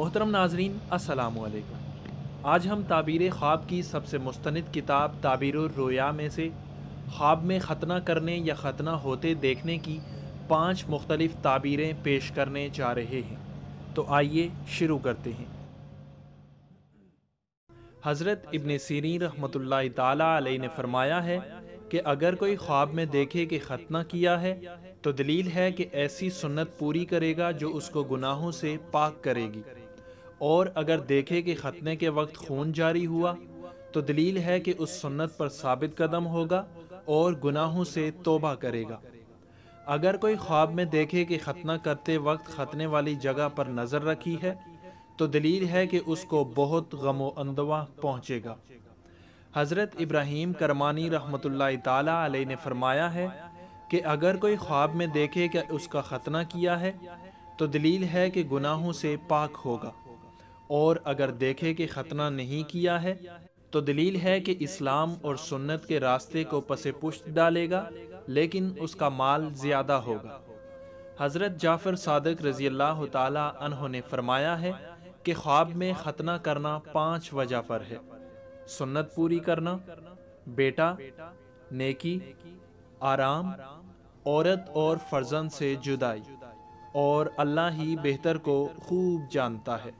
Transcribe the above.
محترم ناظرین السلام علیکم۔ آج ہم تعبیر خواب کی سب سے مستند کتاب تعبیر الرؤیا میں سے خواب میں ختنہ کرنے یا ختنہ ہوتے دیکھنے کی 5 مختلف تعبیریں پیش کرنے جا رہے ہیں، تو آئیے شروع کرتے ہیں۔ حضرت ابن سیرین رحمۃ اللہ تعالیٰ علیہ نے فرمایا ہے کہ اگر کوئی خواب میں دیکھے کہ ختنہ کیا ہے تو دلیل ہے کہ ایسی سنت پوری کرے گا جو اس کو گناہوں سے پاک کرے گی، اور اگر دیکھے کہ ختنے کے وقت خون جاری ہوا تو دلیل ہے کہ اس سنت پر ثابت قدم ہوگا اور گناہوں سے توبہ کرے گا۔ اگر کوئی خواب میں دیکھے کہ ختنہ کرتے وقت ختنے والی جگہ پر نظر رکھی ہے تو دلیل ہے کہ اس کو بہت غم و اندوہ پہنچے گا۔ حضرت ابراہیم کرمانی رحمۃ اللہ تعالیٰ علیہ نے فرمایا ہے کہ اگر کوئی خواب میں دیکھے کہ اس کا ختنہ کیا ہے تو دلیل ہے کہ گناہوں سے پاک ہوگا، اور اگر دیکھے کہ ختنہ نہیں کیا ہے تو دلیل ہے کہ اسلام اور سنت کے راستے کو پس پشت ڈالے گا، لیکن اس کا مال زیادہ ہوگا۔ حضرت جعفر صادق رضی اللہ تعالیٰ عنہ نے فرمایا ہے کہ خواب میں ختنہ کرنا 5 وجہ پر ہے: سنت پوری کرنا، بیٹا، نیکی، آرام، عورت اور فرزند سے جدائی، اور اللہ ہی بہتر کو خوب جانتا ہے۔